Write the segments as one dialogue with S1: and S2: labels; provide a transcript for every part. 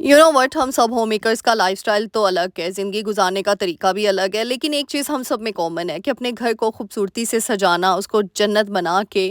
S1: You know what, हम सब home makers का लाइफस्टाइल तो अलग है, ज़िंदगी गुजारने का तरीका भी अलग है, लेकिन एक चीज़ हम सब में कॉमन है कि अपने घर को खूबसूरती से सजाना, उसको जन्नत बना के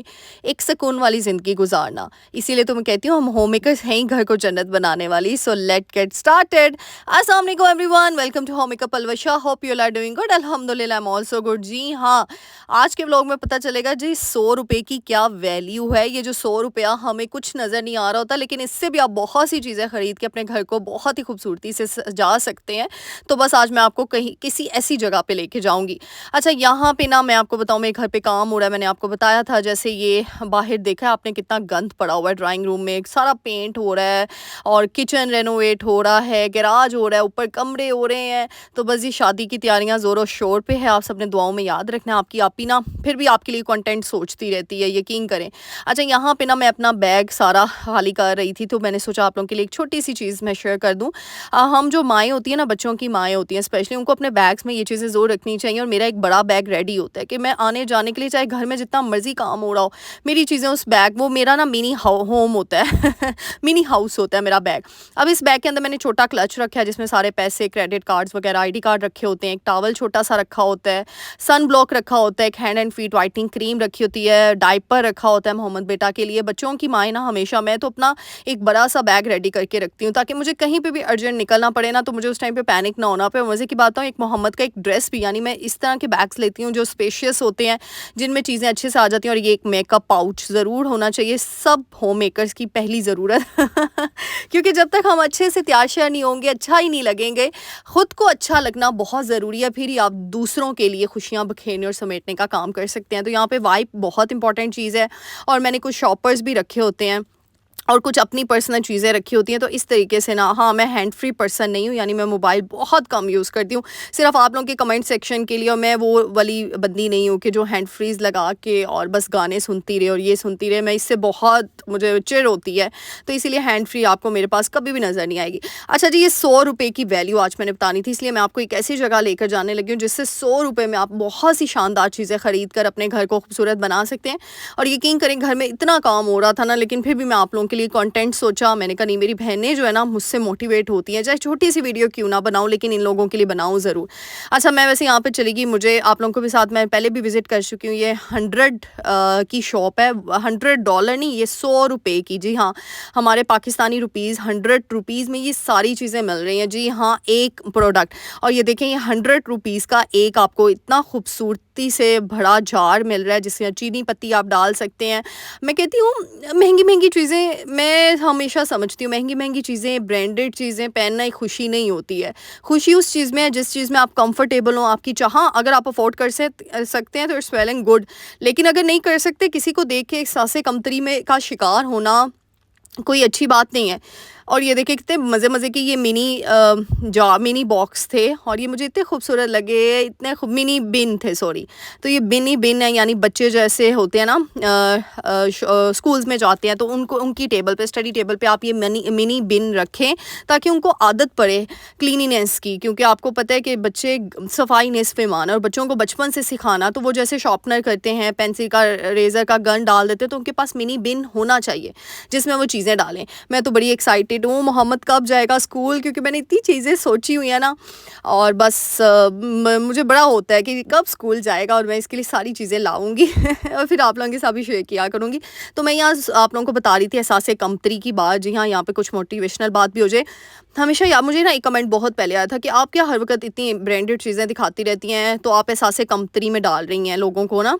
S1: एक सुकून वाली ज़िंदगी गुजारना। इसीलिए तो मैं कहती हूँ हम होम मेकर्स हैं ही घर को जन्नत बनाने वाली। So let get started. अस्सलाम वालेकुम everyone, welcome to home maker Palwasha. Hope you are doing good. अल्हम्दुलिल्लाह आई एम ऑल्सो गुड। जी हाँ, आज के व्लॉग में पता चलेगा जी 100 रुपये की क्या वैल्यू है। ये जो 100 रुपया हमें कुछ नज़र नहीं आ रहा होता, लेकिन इससे भी आप बहुत सी चीज़ें खरीद के अपने घर को बहुत ही खूबसूरती से सजा सकते हैं। तो बस आज मैं आपको कहीं किसी ऐसी जगह पे लेके जाऊंगी। अच्छा, यहाँ पे ना मैं आपको बताऊँ, मेरे घर पे काम हो रहा है। मैंने आपको बताया था, जैसे ये बाहर देखा है आपने कितना गंद पड़ा हुआ है। ड्राइंग रूम में सारा पेंट हो रहा है और किचन रेनोवेट हो रहा है, गैराज हो रहा है, ऊपर कमरे हो रहे हैं। तो बस ये शादी की तैयारियां ज़ोरों शोर पे है। आप सबने दुआओं में याद रखना। आपकी आपी ना फिर भी आपके लिए कंटेंट सोचती रहती है, यकीन करें। अच्छा, यहाँ पे ना मैं अपना बैग सारा खाली कर रही थी, तो मैंने सोचा आप लोगों के लिए एक छोटी सी चीज़ मैं शेयर कर दूँ। हम जो माएँ होती हैं ना, बच्चों की माएँ होती हैं स्पेशली, उनको अपने बैग्स में ये चीज़ें ज़रूर रखनी चाहिए। और मेरा एक बड़ा बैग रेडी होता है कि मैं आने जाने के लिए, चाहे घर में जितना मर्जी काम हो रहा हो, मेरी चीज़ें उस बैग, वो मेरा ना मिनी होम होता है मिनी हाउस होता है मेरा बैग। अब इस बैग के अंदर मैंने छोटा क्लच रखा है जिसमें सारे पैसे, क्रेडिट कार्ड्स वगैरह, आईडी कार्ड रखे होते हैं। एक टॉवल छोटा सा रखा होता है, सन ब्लॉक रखा होता है, एक hand and feet whitening cream रखी होती है, डायपर रखा होता है मोहम्मद बेटा के लिए। बच्चों की माएँ ना हमेशा, मैं तो अपना एक बड़ा सा बैग रेडी करके रखती हूँ ताकि मुझे कहीं पे भी अर्जेंट निकलना पड़े ना, तो मुझे उस टाइम पे पैनिक ना होना पे। मज़े की बात है, एक मोहम्मद का एक ड्रेस भी, यानी मैं इस तरह के बैग्स लेती हूँ जो स्पेशियस होते हैं, जिनमें चीज़ें अच्छे से आ जाती हैं। और ये एक मेकअप पाउच ज़रूर होना चाहिए, सब होम मेकर्स की पहली ज़रूरत क्योंकि जब तक हम अच्छे से तैयार श्यार नहीं होंगे, अच्छा ही नहीं लगेंगे, खुद को अच्छा लगना बहुत ज़रूरी है, फिर ही आप दूसरों के लिए खुशियाँ बखेरने और समेटने का काम कर सकते हैं। तो यहाँ पे वाइब बहुत इंपॉर्टेंट चीज़ है। और मैंने कुछ शॉपर्स भी रखे होते हैं और कुछ अपनी पर्सनल चीज़ें रखी होती हैं। तो इस तरीके से ना, हाँ, मैं हैंड फ्री पर्सन नहीं हूँ, यानी मैं मोबाइल बहुत कम यूज़ करती हूँ, सिर्फ आप लोगों के कमेंट सेक्शन के लिए। और मैं वो वाली बंदी नहीं हूँ कि जो हैंड फ्रीज लगा के और बस गाने सुनती रहे और ये सुनती रहे। मैं इससे बहुत, मुझे चिढ़ होती है, तो इसीलिए हैंड फ्री आपको मेरे पास कभी भी नज़र नहीं आएगी। अच्छा जी, ये 100 रुपये की वैल्यू आज मैंने बतानी थी, इसलिए मैं आपको एक ऐसी जगह लेकर जाने लगी हूँ जिससे 100 रुपये में आप बहुत सी शानदार चीज़ें खरीद कर अपने घर को खूबसूरत बना सकते हैं। और यकीन करें, घर में इतना काम हो रहा था ना, लेकिन फिर भी मैं आप लोगों के लिए कंटेंट सोचा। मैंने कहा नहीं, मेरी बहनें जो है ना मुझसे मोटिवेट होती हैं, चाहे छोटी सी वीडियो क्यों ना बनाऊं, लेकिन इन लोगों के लिए बनाऊं ज़रूर। अच्छा, मैं वैसे यहाँ पे चली गई, मुझे आप लोगों को भी साथ मैं पहले भी विजिट कर चुकी हूँ। ये 100 की शॉप है, $100 नहीं, ये 100 रुपये की। जी हाँ, हमारे पाकिस्तानी रुपीज़ 100 रुपीज़ में ये सारी चीज़ें मिल रही हैं। जी हाँ, एक प्रोडक्ट। और ये देखें, ये 100 रुपीज़ का एक आपको इतना खूबसूरती से भरा जार मिल रहा है, जिसमें चीनी पत्ती आप डाल सकते हैं। मैं कहती हूँ महंगी महंगी चीज़ें, मैं हमेशा समझती हूँ महंगी महंगी चीज़ें, ब्रांडेड चीज़ें पहनना एक खुशी नहीं होती है। खुशी उस चीज़ में है जिस चीज़ में आप कंफर्टेबल हो, आपकी चाह। अगर आप अफोर्ड कर सकते हैं तो इट्स वेल एंड गुड, लेकिन अगर नहीं कर सकते, किसी को देख के एहसास कमतरी में का शिकार होना कोई अच्छी बात नहीं है। और ये देखिए कितने मज़े मज़े के ये मिनी बॉक्स थे, और ये मुझे इतने खूबसूरत लगे, इतने मिनी बिन थे, सॉरी। तो ये बिनी बिन है, यानी बच्चे जैसे होते हैं ना, स्कूल्स में जाते हैं, तो उनको उनकी टेबल पे, स्टडी टेबल पे आप ये मिनी बिन रखें ताकि उनको आदत पड़े क्लीनिनेस की। क्योंकि आपको पता है कि बच्चे, सफाई निस्फ़ ईमान है, और बच्चों को बचपन से सिखाना, तो वो जैसे शॉर्पनर करते हैं, पेंसिल का, रेज़र का गन डाल देते हैं, तो उनके पास मिनी बिन होना चाहिए जिसमें वो चीज़ें डालें। मैं तो बड़ी एक्साइटेड हूँ, मोहम्मद कब जाएगा स्कूल, क्योंकि मैंने इतनी चीज़ें सोची हुई है ना। और बस मुझे बड़ा होता है कि कब स्कूल जाएगा और मैं इसके लिए सारी चीज़ें लाऊंगी और फिर आप लोगों के साथ भी शेयर किया करूँगी। तो मैं यहाँ आप लोगों को बता रही थी एहसास कमतरी की बात। जी हाँ, यहाँ पे कुछ मोटिवेशनल बात भी हो जाए। हमेशा या मुझे ना एक कमेंट बहुत पहले आया था कि आप क्या हर वक्त इतनी ब्रांडेड चीज़ें दिखाती रहती हैं, तो आप एहसास कमतरी में डाल रही हैं लोगों को ना।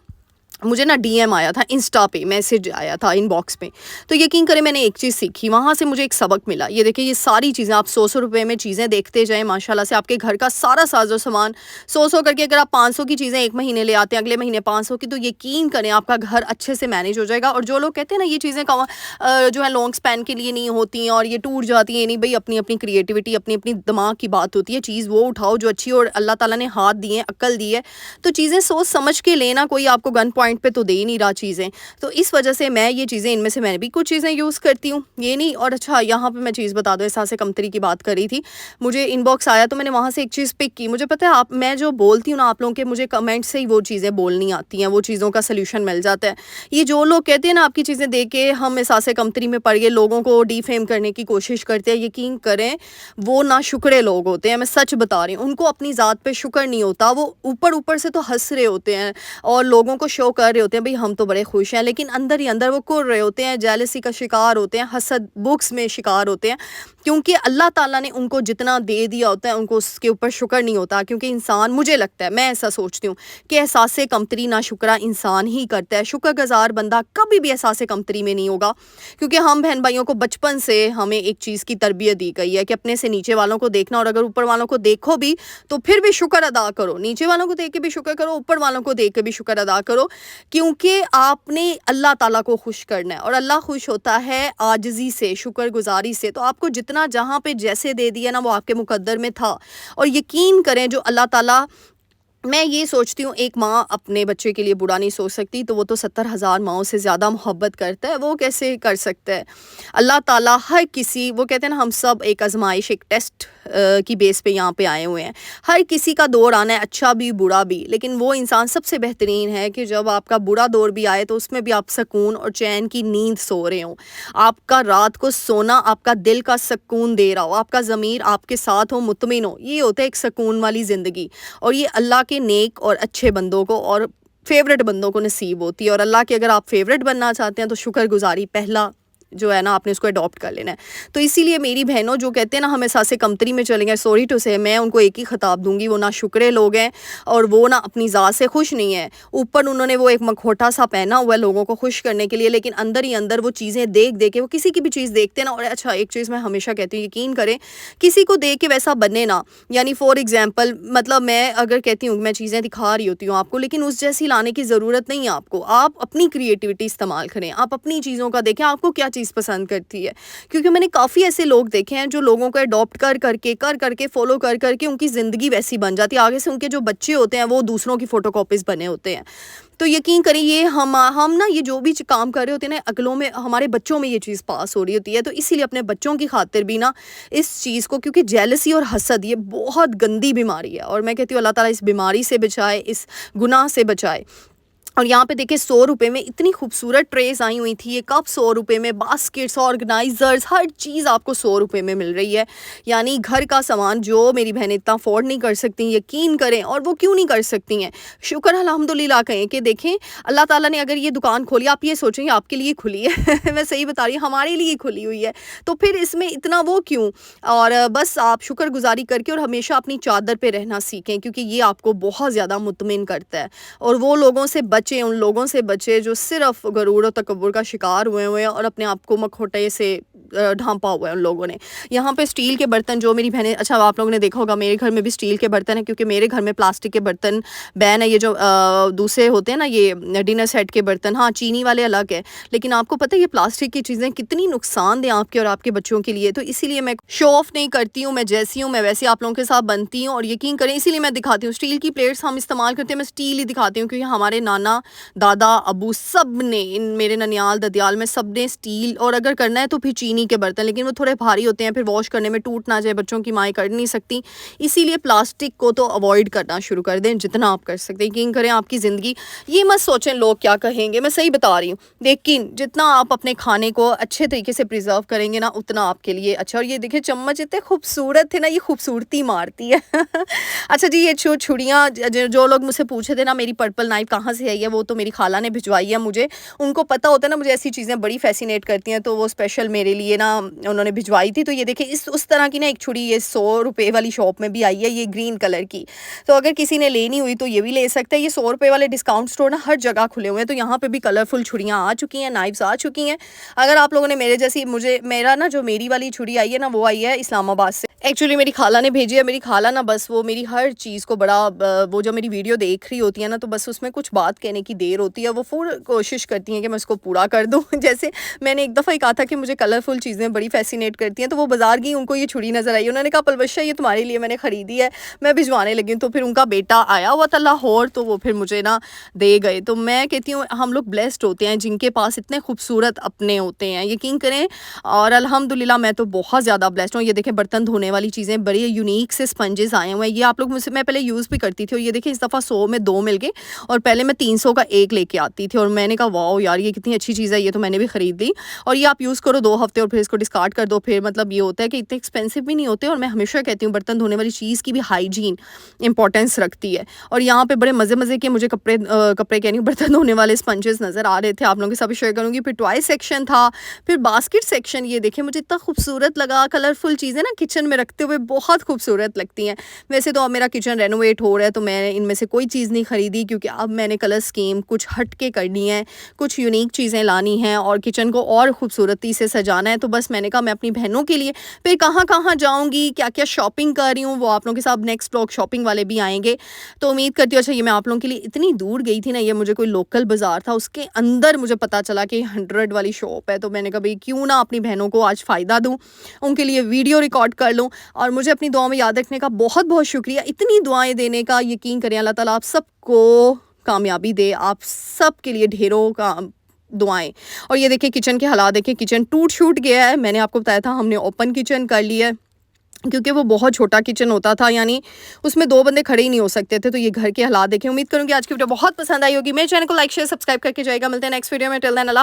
S1: मुझे ना डीएम आया था, इंस्टा पे मैसेज आया था इनबॉक्स में। तो यकीन करें, मैंने एक चीज़ सीखी वहाँ से, मुझे एक सबक मिला। ये देखिए, ये सारी चीज़ें आप 100-100 रुपये में चीज़ें देखते जाएं, माशाल्लाह से आपके घर का सारा साजो सामान 100-100 करके, अगर आप 500 की चीज़ें एक महीने ले आते हैं, अगले महीने 500 की, तो यकीन करें आपका घर अच्छे से मैनेज हो जाएगा। और जो लोग कहते हैं ना ये चीज़ें जो है लॉन्ग स्पैन के लिए नहीं होती हैं और ये टूट जाती हैं, नहीं भाई, अपनी अपनी क्रिएटिविटी, अपनी अपनी दिमाग की बात होती है। चीज़ वो उठाओ जो अच्छी, और अल्लाह ताला ने हाथ दिए, अक्ल दी है, तो चीज़ें सोच समझ के लेना। कोई आपको गन पॉइंट पॉइंट पे तो दे ही नहीं रहा चीज़ें। तो इस वजह से मैं ये चीज़ें, इनमें से मैंने भी कुछ चीज़ें यूज़ करती हूँ, ये नहीं। और अच्छा यहाँ पे मैं चीज़ बता दूँ, एहसास कमतरी की बात करी थी, मुझे इनबॉक्स आया तो मैंने वहाँ से एक चीज़ पिक की। मुझे पता है, आप मैं जो बोलती हूँ ना आप लोगों के, मुझे कमेंट से ही वो चीज़ें बोलनी आती हैं, वो चीज़ों का सल्यूशन मिल जाता है। ये जो लोग कहते हैं ना आपकी चीज़ें देख के हम एहसास कमतरी में पड़ गए, लोगों को डिफेम करने की कोशिश करते हैं, यकीन करें वो नाशुक्रे लोग होते हैं। मैं सच बता रही हूँ, उनको अपनी ज़ात पे शुक्र नहीं होता। वो ऊपर ऊपर से तो हंस रहे होते हैं और लोगों को शो कर रहे होते हैं भाई हम तो बड़े खुश हैं, लेकिन अंदर ही अंदर वो कुर रहे होते हैं, जेलसी का शिकार होते हैं, हसद बुक्स में शिकार होते हैं। क्योंकि अल्लाह ताला ने उनको जितना दे दिया होता है उनको उसके ऊपर शुक्र नहीं होता। क्योंकि इंसान, मुझे लगता है, मैं ऐसा सोचती हूँ कि एहसास कमतरी ना शुक्रा इंसान ही करता है। शुक्रगुजार बंदा कभी भी एहसास कमतरी में नहीं होगा। क्योंकि हम बहन भाइयों को बचपन से हमें एक चीज़ की तरबियत दी गई है कि अपने से नीचे वालों को देखना, और अगर ऊपर वालों को देखो भी तो फिर भी शुक्र अदा करो। नीचे वालों को देख के भी शुक्र करो, ऊपर वालों को देख के भी शुक्र अदा करो, क्योंकि आपने अल्लाह ताला को खुश करना है। और अल्लाह खुश होता है आजिज़ी से, शुक्रगुजारी से। तो आपको जितना जहाँ पे जैसे दे दिया ना वो आपके मुकद्दर में था। और यकीन करें जो अल्लाह ताला, मैं ये सोचती हूँ एक माँ अपने बच्चे के लिए बुरा नहीं सोच सकती, तो वो तो 70,000 माँओं से ज़्यादा मोहब्बत करता है, वो कैसे कर सकता है। अल्लाह ताला हर किसी, वो कहते हैं ना हम सब एक आजमाइश, एक टेस्ट की बेस पे यहाँ पे आए हुए हैं। हर किसी का दौर आना है, अच्छा भी बुरा भी, लेकिन वो इंसान सबसे बेहतरीन है कि जब आपका बुरा दौर भी आए तो उसमें भी आप सुकून और चैन की नींद सो रहे हो। आपका रात को सोना आपका दिल का सुकून दे रहा हो, आपका ज़मीर आपके साथ हो, मुतमिन हो, ये होता है एक सुकून वाली ज़िंदगी। और ये अल्लाह के नेक और अच्छे बंदों को और फेवरेट बंदों को नसीब होती है। और अल्लाह के अगर आप फेवरेट बनना चाहते हैं तो शुक्रगुजारी पहला जो है ना आपने उसको अडॉप्ट कर लेना है। तो इसीलिए मेरी बहनों जो कहते हैं ना हम एहसास कमतरी में चलेंगे, सॉरी टू से मैं उनको एक ही खिताब दूंगी, वो ना शुक्रे लोग हैं और वो ना अपनी ज़ात से खुश नहीं है। ऊपर उन्होंने वो एक मखौटा सा पहना हुआ है लोगों को खुश करने के लिए, लेकिन अंदर ही अंदर वो चीज़ें देख देख के, वो किसी की भी चीज़ देखते हैं ना। और अच्छा एक चीज़ मैं हमेशा कहती हूँ, यकीन करें किसी को देख के वैसा बने ना। यानी फॉर एग्जाम्पल, मतलब मैं अगर कहती हूँ मैं चीज़ें दिखा रही होती हूँ आपको, लेकिन उस जैसी लाने की ज़रूरत नहीं है आपको। आप अपनी क्रिएटिविटी इस्तेमाल करें, आप अपनी चीज़ों का देखें आपको क्या चीज़ पसंद करती है। क्योंकि मैंने काफ़ी ऐसे लोग देखे हैं जो लोगों को अडॉप्ट कर करके फॉलो कर करके उनकी ज़िंदगी वैसी बन जाती है। आगे से उनके जो बच्चे होते हैं वो दूसरों की फ़ोटोकॉपीज़ बने होते हैं। तो यकीन करें ये हम ना ये जो भी काम कर रहे होते हैं ना, अकलों में हमारे बच्चों में ये चीज़ पास हो रही होती है। तो इसीलिए अपने बच्चों की खातिर भी ना इस चीज़ को, क्योंकि जेलसी और हसद ये बहुत गंदी बीमारी है, और मैं कहती हूँ अल्लाह ताला इस बीमारी से बचाए, इस गुनाह से बचाए। और यहाँ पे देखिए 100 रुपये में इतनी खूबसूरत ट्रेस आई हुई थी, ये कप 100 रुपये में, बास्केट्स, ऑर्गेनाइजर्स, हर चीज़ आपको 100 रुपये में मिल रही है। यानी घर का सामान जो मेरी बहनें इतना अफोर्ड नहीं कर सकती, यकीन करें। और वो क्यों नहीं कर सकती हैं, शुक्र अल्हम्दुलिल्लाह कहें कि देखें अल्लाह ताला ने अगर ये दुकान खोली, आप ये सोचेंगे आपके लिए खुली है मैं सही बता रही हूँ, हमारे लिए खुली हुई है, तो फिर इसमें इतना वो क्यों। और बस आप शुक्रगुजारी करके और हमेशा अपनी चादर पे रहना सीखें, क्योंकि ये आपको बहुत ज़्यादा मुतमिन करता है। और वो लोगों से बचे, उन लोगों से बचे जो सिर्फ गरूर और तकब्बुर का शिकार हुए हुए हैं और अपने आप को मखौटे से ढांपा हुआ है उन लोगों ने। यहाँ पे स्टील के बर्तन जो मेरी बहनें, अच्छा आप लोगों ने देखा होगा मेरे घर में भी स्टील के बर्तन है, क्योंकि मेरे घर में प्लास्टिक के बर्तन बैन है। ये जो दूसरे होते हैं ना ये डिनर सेट के बर्तन, हाँ चीनी वाले अलग है, लेकिन आपको पता है ये प्लास्टिक की चीज़ें कितनी नुकसानदेह आपके और आपके बच्चों के लिए। तो इसीलिए मैं शो ऑफ नहीं करती हूँ, मैं जैसी हूँ मैं वैसे आप लोगों के साथ बनती हूँ। और यकीन करें इसीलिए मैं दिखाती हूँ, स्टील की प्लेट्स हम इस्तेमाल करते हैं, मैं स्टील ही दिखाती हूँ, क्योंकि हमारे नाना दादा अबू सब ने, इन मेरे ननियाल ददियाल में सब ने स्टील, और अगर करना है तो फिर चीनी के बर्तन, लेकिन वो थोड़े भारी होते हैं, फिर वॉश करने में टूट ना जाए, बच्चों की माएँ कर नहीं सकती। इसीलिए प्लास्टिक को तो अवॉइड करना शुरू कर दें जितना आप कर सकते हैं। यकीन करें आपकी ज़िंदगी, ये मत सोचें लोग क्या कहेंगे, मैं सही बता रही हूँ, लेकिन जितना आप अपने खाने को अच्छे तरीके से प्रिजर्व करेंगे ना उतना आपके लिए अच्छा। और ये देखिए चम्मच इतने खूबसूरत थे ना, ये खूबसूरती मारती है अच्छा जी, ये छुड़ियाँ जो लोग मुझसे पूछे थे ना मेरी पर्पल नाइफ कहाँ से आई है, वो तो मेरी खाला ने भिजवाई है मुझे। उनको पता होता है ना मुझे ऐसी चीज़ें बड़ी फैसिनेट करती हैं, तो वो स्पेशल मेरे लिए ना उन्होंने भिजवाई थी। तो ये देखिए इस उस तरह की ना एक छुरी, ये 100 रुपये वाली शॉप में भी आई है, ये ग्रीन कलर की। तो अगर किसी ने लेनी हुई तो ये भी ले सकता है। ये 100 रुपये वाले डिस्काउंट स्टोर ना हर जगह खुले हुए हैं, तो यहाँ पे भी कलरफुल छुरियाँ आ चुकी हैं, नाइफ्स आ चुकी हैं। अगर आप लोगों ने मेरे जैसी, मेरा ना जो मेरी वाली छुरी आई है ना वो आई है इस्लामाबाद से। एक्चुअली मेरी खाला ने भेजी है। मेरी खाला ना बस वो मेरी हर चीज़ को बड़ा, वो जो मेरी वीडियो देख रही होती है ना तो बस उसमें कुछ बात कहने की देर होती है, वो फुल कोशिश करती हैं कि मैं उसको पूरा कर दूँ जैसे मैंने एक दफ़ा ही कहा था कि मुझे कलरफुल कलरफुल चीज़ें बड़ी फ़ैसिनेट करती हैं। तो वो बाज़ार गई, उनको ये छुरी नज़र आई, उन्होंने कहा पलवशा ये तुम्हारे लिए मैंने ख़रीदी है, मैं भिजवाने लगी हूँ। तो फिर उनका बेटा आया हुआ था लाहौर, तो वो फिर मुझे ना दे गए। तो मैं कहती हूँ हम लोग ब्लेस्ड होते हैं जिनके पास इतने खूबसूरत अपने होते हैं, यकीन करें। और अल्हम्दुलिल्लाह मैं तो बहुत ज़्यादा ब्लेस्ड हूँ। ये देखें बर्तन धोने वाली चीज़ें, बड़ी यूनिक से स्पंजेस आए हुए हैं। ये आप लोग मुझसे, मैं पहले यूज़ भी करती थी, और ये देखिए इस दफ़ा 100 में 2 मिल गए, और पहले मैं 300 का एक लेके आती थी। और मैंने कहा वाओ यार ये कितनी अच्छी चीज़ है, ये तो मैंने भी ख़रीद ली। और ये आप यूज़ करो 2 हफ़्ते और फिर इसको डिस्कार्ड कर दो। फिर मतलब ये होता है कि इतने एक्सपेंसिव भी नहीं होते। और मैं हमेशा कहती हूँ बर्तन धोने वाली चीज़ की भी हाइजीन इंपॉर्टेंस रखती है। और यहाँ पे बड़े मज़े के मुझे कपड़े कह रही हूँ, बर्तन धोने वाले स्पंजेस नज़र आ रहे थे, आप लोगों के साथ भी शेयर करूँगी। फिर टॉय सेक्शन था, फिर बास्केट सेक्शन। ये देखिए मुझे इतना खूबसूरत लगा, कलरफुल चीज़ें ना किचन में रखते हुए बहुत खूबसूरत लगती हैं। वैसे तो अब मेरा किचन रेनोवेट हो रहा है, तो मैं इनमें से कोई चीज़ नहीं ख़रीदी, क्योंकि अब मैंने कलर स्कीम कुछ हट के करनी है, कुछ यूनिक चीज़ें लानी हैं और किचन को और खूबसूरती से सजाना है। तो बस मैंने कहा मैं अपनी बहनों के लिए फिर कहाँ जाऊँगी, क्या-क्या शॉपिंग कर रही हूँ, वो आप लोगों के साथ नेक्स्ट व्लॉग शॉपिंग वाले भी आएँगे। तो उम्मीद करती हूँ, अच्छा ये मैं आप लोगों के लिए इतनी दूर गई थी ना, ये मुझे कोई लोकल बाज़ार था, उसके अंदर मुझे पता चला कि 100 वाली शॉप है। तो मैंने कहा भई क्यों ना अपनी बहनों को आज फ़ायदा दूँ, उनके लिए वीडियो रिकॉर्ड कर लूँ। और मुझे अपनी दुआओं में याद रखने का बहुत-बहुत शुक्रिया, इतनी दुआएँ देने का। यकीन करें अल्लाह ताला आप सबको कामयाबी दे, आप सबके लिए ढेरों का दुआएँ। और ये देखिए किचन के हालात देखें, किचन टूट-शूट गया है। मैंने आपको बताया था हमने ओपन किचन कर लिया है, क्योंकि वो बहुत छोटा किचन होता था, यानी उसमें 2 बंदे खड़े ही नहीं हो सकते थे। तो ये घर के हालात देखें। उम्मीद करूँगी आज की वीडियो बहुत पसंद आई होगी। मेरे चैनल को लाइक, शेयर, सब्सक्राइब करके जाइएगा। मिलते हैं नेक्स्ट वीडियो में। टिल देन अल्लाह।